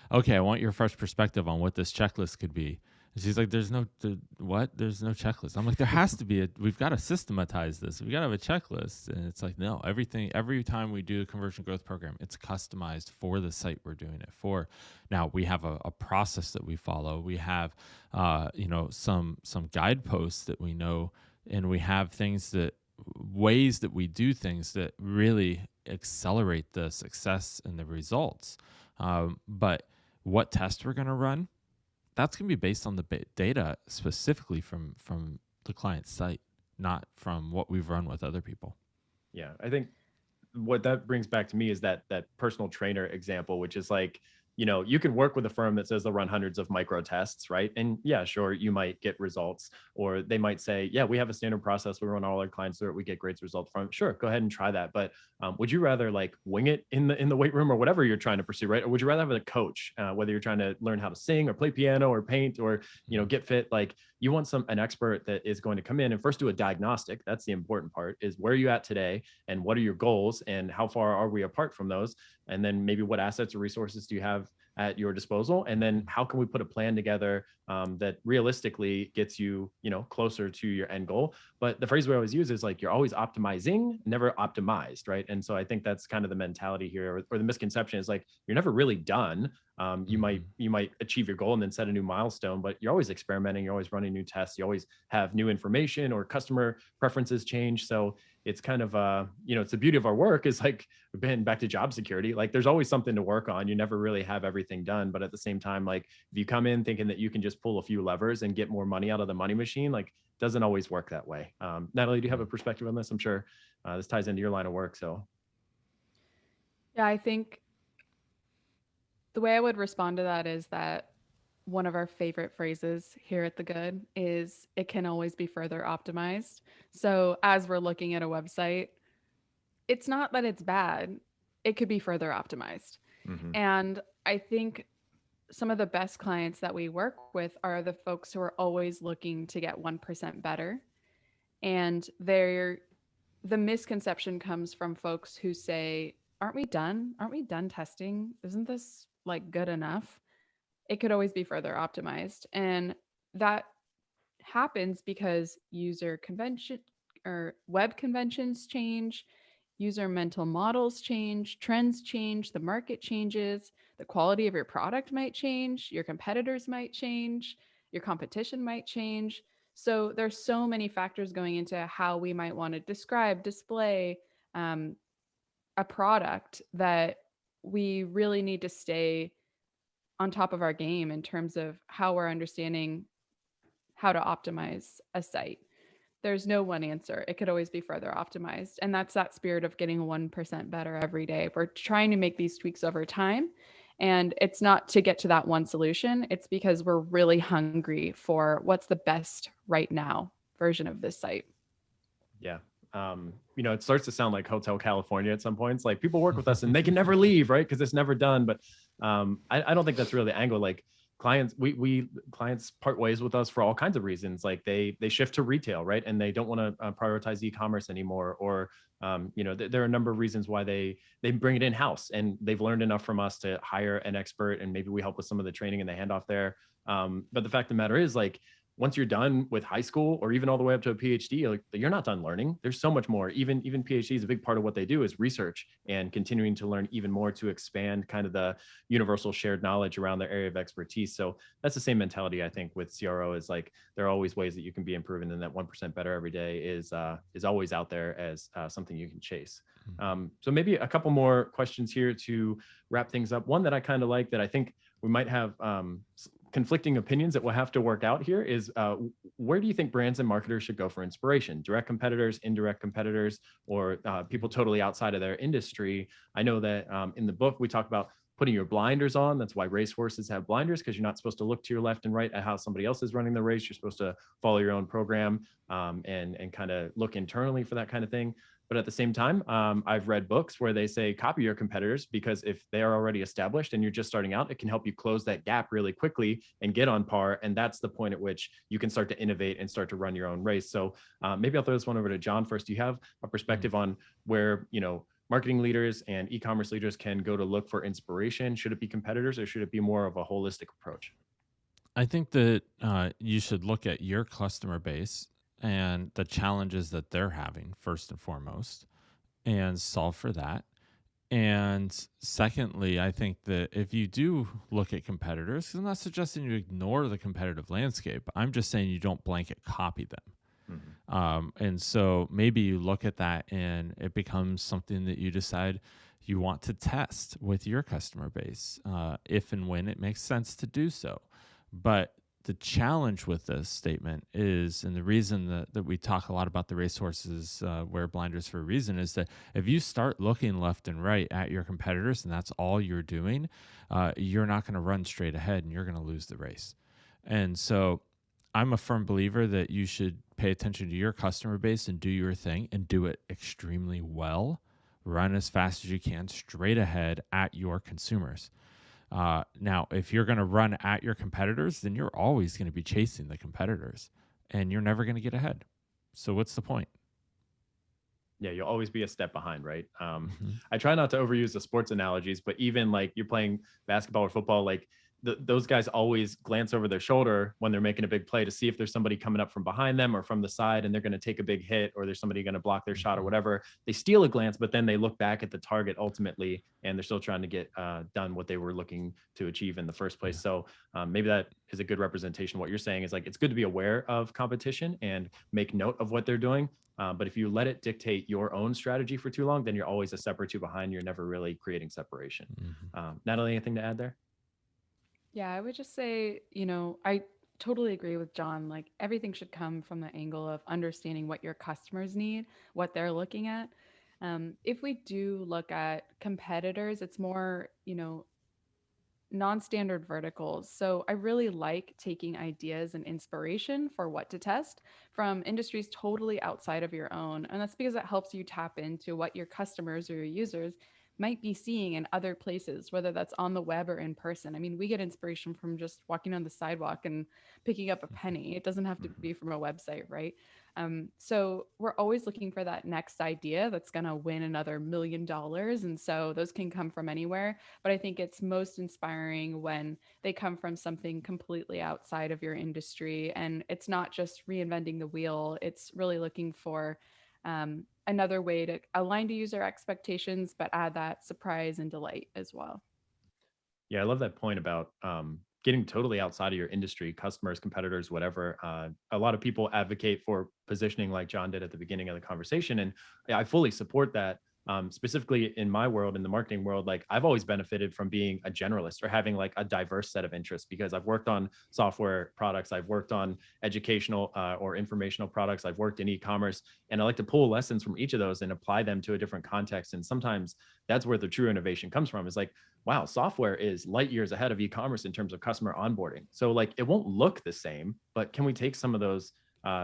okay, I want your fresh perspective on what this checklist could be. And she's like, there's no checklist. I'm like, there has to be we've got to systematize this. We've got to have a checklist. And it's like, no, every time we do a conversion growth program, it's customized for the site we're doing it for. Now we have a process that we follow. We have, some guideposts that we know, and we have ways that we do things that really accelerate the success and the results. But what test we're going to run, that's going to be based on the data specifically from the client's site, not from what we've run with other people. Yeah, I think what that brings back to me is that personal trainer example, which is like you could work with a firm that says they'll run hundreds of micro tests, right? And yeah, sure, you might get results, or they might say, yeah, we have a standard process. We run all our clients through it. We get great results from it. Sure, go ahead and try that. But would you rather like wing it in the weight room or whatever you're trying to pursue, right? Or would you rather have a coach, whether you're trying to learn how to sing or play piano or paint or, get fit? Like you want an expert that is going to come in and first do a diagnostic. That's the important part, is where are you at today and what are your goals and how far are we apart from those? And then maybe what assets or resources do you have at your disposal? And then how can we put a plan together that realistically gets you, closer to your end goal? But the phrase we always use is like, you're always optimizing, never optimized, right? And so I think that's kind of the mentality here, or the misconception is like, you're never really done. You might achieve your goal and then set a new milestone, but you're always experimenting, you're always running new tests, you always have new information or customer preferences change. So it's kind of it's the beauty of our work is like, been back to job security, like there's always something to work on. You never really have everything done, but at the same time, like if you come in thinking that you can just pull a few levers and get more money out of the money machine, like it doesn't always work that way. Natalie, do you have a perspective on this? I'm sure this ties into your line of work. So Yeah, I think the way I would respond to that is that one of our favorite phrases here at The Good is it can always be further optimized. So as we're looking at a website, it's not that it's bad, it could be further optimized. And I think some of the best clients that we work with are the folks who are always looking to get 1% better. And the misconception comes from folks who say, aren't we done? Aren't we done testing? Isn't this like good enough? It could always be further optimized. And that happens because user convention or web conventions change, user mental models change, trends change, the market changes, the quality of your product might change, your competitors might change, your competition might change. So there's so many factors going into how we might want to describe, display a product that we really need to stay on top of our game in terms of how we're understanding how to optimize a site. There's no one answer. It could always be further optimized. And that's that spirit of getting 1% better every day. We're trying to make these tweaks over time. And it's not to get to that one solution. It's because we're really hungry for what's the best right now version of this site. Yeah. It starts to sound like Hotel California at some points. Like people work with us and they can never leave, right? Because it's never done. But I don't think that's really the angle. Like clients, clients part ways with us for all kinds of reasons. Like they shift to retail, right? And they don't want to prioritize e-commerce anymore. Or there are a number of reasons why they bring it in house, and they've learned enough from us to hire an expert, and maybe we help with some of the training and the handoff there. But the fact of the matter is, like, once you're done with high school or even all the way up to a PhD, like you're not done learning. There's so much more. Even PhD is a big part of what they do is research and continuing to learn even more to expand kind of the universal shared knowledge around their area of expertise. So that's the same mentality, I think, with CRO, is like there are always ways that you can be improving, and that 1% better every day is always out there as something you can chase. So maybe a couple more questions here to wrap things up. One that I kind of like, that I think we might have conflicting opinions that we'll have to work out here, is where do you think brands and marketers should go for inspiration? Direct competitors, indirect competitors, or people totally outside of their industry? I know that in the book we talk about putting your blinders on. That's why racehorses have blinders, because you're not supposed to look to your left and right at how somebody else is running the race. You're supposed to follow your own program and kind of look internally for that kind of thing. But at the same time, I've read books where they say copy your competitors, because if they are already established and you're just starting out, it can help you close that gap really quickly and get on par. And that's the point at which you can start to innovate and start to run your own race. So maybe I'll throw this one over to Jon first. Do you have a perspective on where, marketing leaders and e-commerce leaders can go to look for inspiration? Should it be competitors, or should it be more of a holistic approach? I think that you should look at your customer base and the challenges that they're having first and foremost, and solve for that. And secondly, I think that if you do look at competitors, 'cause I'm not suggesting you ignore the competitive landscape, I'm just saying you don't blanket copy them. And so maybe you look at that and it becomes something that you decide you want to test with your customer base, if and when it makes sense to do so. But the challenge with this statement is, and the reason that we talk a lot about the racehorses wear blinders for a reason, is that if you start looking left and right at your competitors and that's all you're doing, you're not going to run straight ahead and you're going to lose the race. And so I'm a firm believer that you should pay attention to your customer base and do your thing and do it extremely well. Run as fast as you can straight ahead at your consumers. Now, if you're going to run at your competitors, then you're always going to be chasing the competitors and you're never going to get ahead. So what's the point? Yeah, you'll always be a step behind, right? Mm-hmm. I try not to overuse the sports analogies, but even like you're playing basketball or football, like those guys always glance over their shoulder when they're making a big play to see if there's somebody coming up from behind them or from the side and they're going to take a big hit, or there's somebody going to block their shot or whatever. They steal a glance, but then they look back at the target ultimately, and they're still trying to get done what they were looking to achieve in the first place. So maybe that is a good representation. What you're saying is like, it's good to be aware of competition and make note of what they're doing. But if you let it dictate your own strategy for too long, then you're always a step or two behind. You're never really creating separation. Natalie, anything to add there? Yeah, I would just say, I totally agree with Jon. Like everything should come from the angle of understanding what your customers need, what they're looking at. If we do look at competitors, it's more, non-standard verticals. So I really like taking ideas and inspiration for what to test from industries totally outside of your own. And that's because it helps you tap into what your customers or your users might be seeing in other places, whether that's on the web or in person. I mean, we get inspiration from just walking on the sidewalk and picking up a penny. It doesn't have to be from a website, right? So we're always looking for that next idea that's going to win another $1 million. And so those can come from anywhere. But I think it's most inspiring when they come from something completely outside of your industry. And it's not just reinventing the wheel, it's really looking for another way to align to user expectations, but add that surprise and delight as well. Yeah, I love that point about getting totally outside of your industry, customers, competitors, whatever. A lot of people advocate for positioning like Jon did at the beginning of the conversation. And I fully support that. Specifically in my world, in the marketing world, like I've always benefited from being a generalist or having like a diverse set of interests, because I've worked on software products, I've worked on educational or informational products, I've worked in e-commerce, and I like to pull lessons from each of those and apply them to a different context. And sometimes that's where the true innovation comes from. Is like, wow, software is light years ahead of e-commerce in terms of customer onboarding. So like it won't look the same, but can we take some of those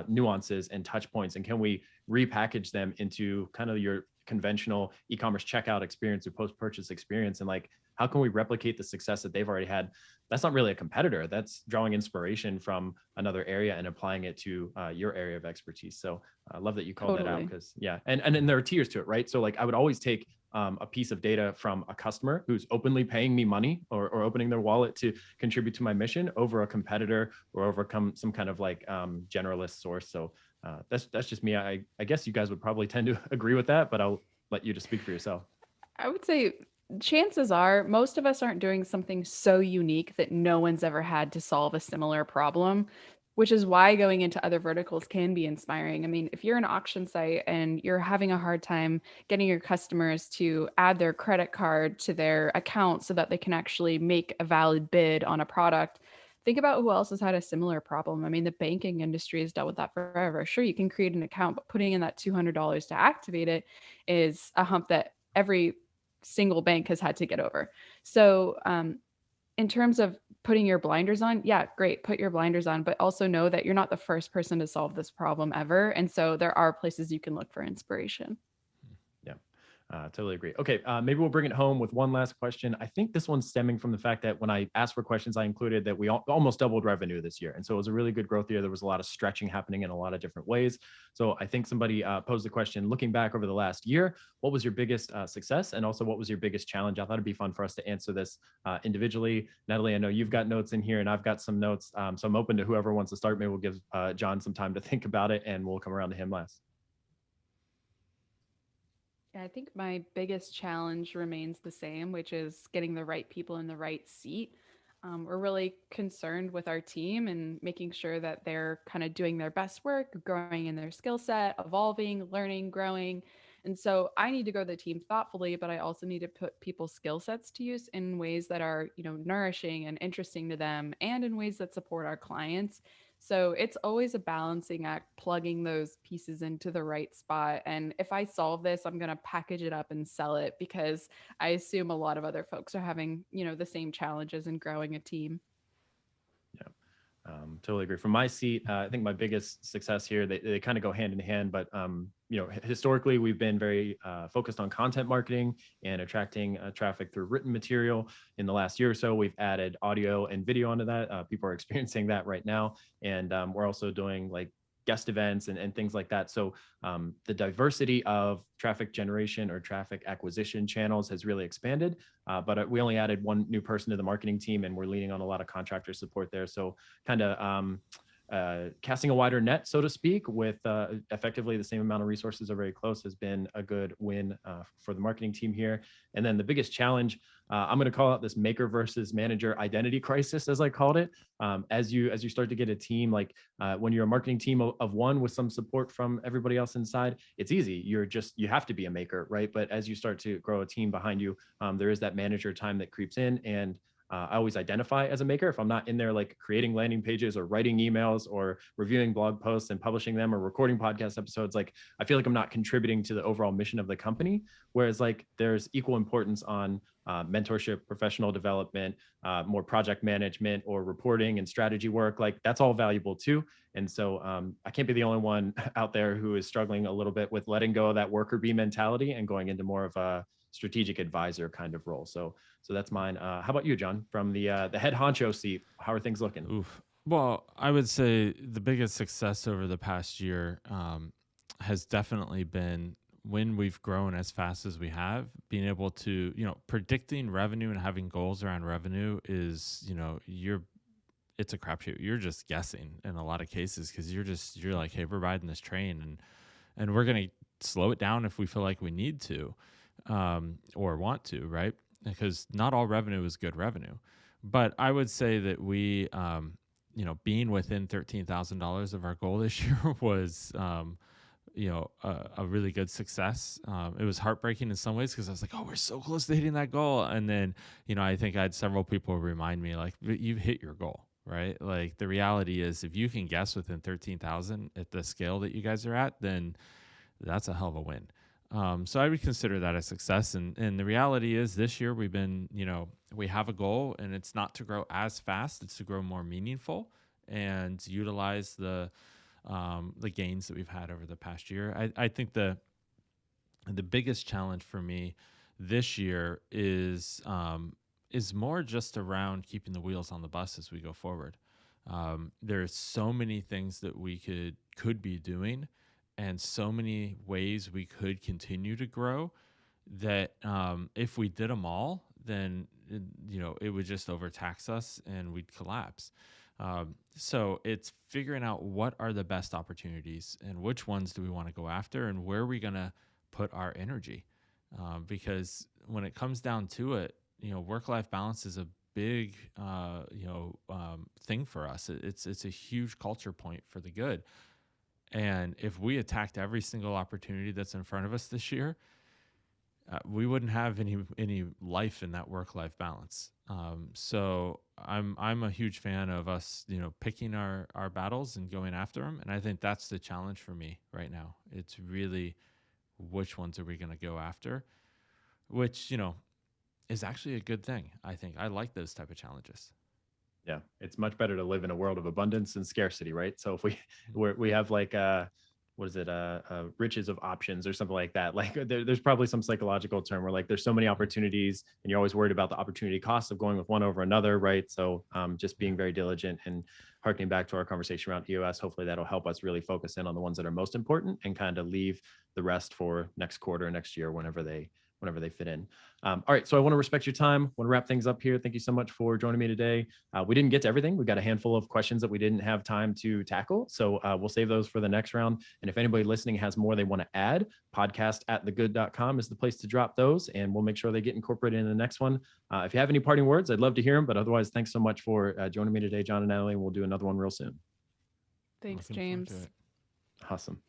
nuances and touch points, and can we repackage them into kind of your conventional e-commerce checkout experience or post-purchase experience? And like, how can we replicate the success that they've already had? That's not really a competitor. That's drawing inspiration from another area and applying it to your area of expertise. So I love that you called that out, Totally. because and then there are tiers to it, right? So like I would always take a piece of data from a customer who's openly paying me money or opening their wallet to contribute to my mission over a competitor or overcome some kind of like generalist source. So that's just me. I guess you guys would probably tend to agree with that, but I'll let you just speak for yourself. I would say chances are most of us aren't doing something so unique that no one's ever had to solve a similar problem, which is why going into other verticals can be inspiring. I mean, if you're an auction site and you're having a hard time getting your customers to add their credit card to their account so that they can actually make a valid bid on a product, think about who else has had a similar problem. I mean, the banking industry has dealt with that forever. Sure, you can create an account, but putting in that $200 to activate it is a hump that every single bank has had to get over. So, in terms of putting your blinders on, yeah, great, put your blinders on, but also know that you're not the first person to solve this problem ever. And so there are places you can look for inspiration. Yeah, totally agree. Okay, maybe we'll bring it home with one last question. I think this one's stemming from the fact that when I asked for questions, I included that we almost doubled revenue this year. And so it was a really good growth year. There was a lot of stretching happening in a lot of different ways. So I think somebody posed the question, looking back over the last year, what was your biggest success? And also, what was your biggest challenge? I thought it'd be fun for us to answer this individually. Natalie, I know you've got notes in here and I've got some notes. So I'm open to whoever wants to start. Maybe we'll give Jon some time to think about it and we'll come around to him last. Yeah, I think my biggest challenge remains the same, which is getting the right people in the right seat. We're really concerned with our team and making sure that they're kind of doing their best work, growing in their skill set, evolving, learning, growing. And so I need to grow the team thoughtfully, but I also need to put people's skill sets to use in ways that are, nourishing and interesting to them and in ways that support our clients. So it's always a balancing act, plugging those pieces into the right spot. And if I solve this, I'm going to package it up and sell it because I assume a lot of other folks are having, the same challenges in growing a team. Yeah. Totally agree. From my seat, I think my biggest success here, they kind of go hand in hand, but historically we've been very focused on content marketing and attracting traffic through written material. In the last year or so, we've added audio and video onto that. People are experiencing that right now. And we're also doing like guest events and things like that. So the diversity of traffic generation or traffic acquisition channels has really expanded. But we only added one new person to the marketing team, and we're leaning on a lot of contractor support there. So kind of casting a wider net, so to speak, with effectively the same amount of resources are very close has been a good win for the marketing team here. And then the biggest challenge, I'm going to call out this maker versus manager identity crisis, as I called it. As you start to get a team, like when you're a marketing team of one with some support from everybody else inside, it's easy. You have to be a maker, right? But as you start to grow a team behind you, there is that manager time that creeps in. And I always identify as a maker. If I'm not in there like creating landing pages or writing emails or reviewing blog posts and publishing them or recording podcast episodes, like I feel like I'm not contributing to the overall mission of the company. Whereas like there's equal importance on mentorship, professional development, more project management or reporting and strategy work. Like that's all valuable too. And so I can't be the only one out there who is struggling a little bit with letting go of that worker bee mentality and going into more of a strategic advisor kind of role. So that's mine. How about you, Jon? From the head honcho seat, how are things looking? Oof. Well, I would say the biggest success over the past year has definitely been when we've grown as fast as we have, being able to, predicting revenue and having goals around revenue is, it's a crapshoot. You're just guessing in a lot of cases because you're like, hey, we're riding this train and we're going to slow it down if we feel like we need to or want to, right? Because not all revenue is good revenue. But I would say that we, being within $13,000 of our goal this year was, a really good success. It was heartbreaking in some ways because I was like, oh, we're so close to hitting that goal. And then, I think I had several people remind me like, you've hit your goal, right? Like the reality is if you can guess within 13,000 at the scale that you guys are at, then that's a hell of a win. So I would consider that a success. And the reality is this year we've been, we have a goal and it's not to grow as fast, it's to grow more meaningful and utilize the gains that we've had over the past year. I think the biggest challenge for me this year is more just around keeping the wheels on the bus as we go forward. There's so many things that we could be doing and so many ways we could continue to grow that if we did them all, then it would just overtax us and we'd collapse. So it's figuring out what are the best opportunities and which ones do we want to go after and where are we going to put our energy? Because when it comes down to it, work-life balance is a big thing for us. It's a huge culture point for the good. And if we attacked every single opportunity that's in front of us this year, we wouldn't have any life in that work-life balance. So I'm a huge fan of us, picking our battles and going after them. And I think that's the challenge for me right now. It's really which ones are we going to go after, which, is actually a good thing. I think I like those type of challenges. Yeah, it's much better to live in a world of abundance and scarcity, right? So if we have like riches of options or something like that, like there's probably some psychological term where like there's so many opportunities and you're always worried about the opportunity cost of going with one over another, right? So just being very diligent and harkening back to our conversation around EOS, hopefully that'll help us really focus in on the ones that are most important and kind of leave the rest for next quarter, next year, whenever they fit in. All right, so I want to respect your time. Want to wrap things up here. Thank you so much for joining me today. We didn't get to everything. We got a handful of questions that we didn't have time to tackle. So we'll save those for the next round. And if anybody listening has more they want to add, podcast@thegood.com is the place to drop those. And we'll make sure they get incorporated in the next one. If you have any parting words, I'd love to hear them. But otherwise, thanks so much for joining me today, Jon and Natalie. We'll do another one real soon. Thanks, James. Awesome.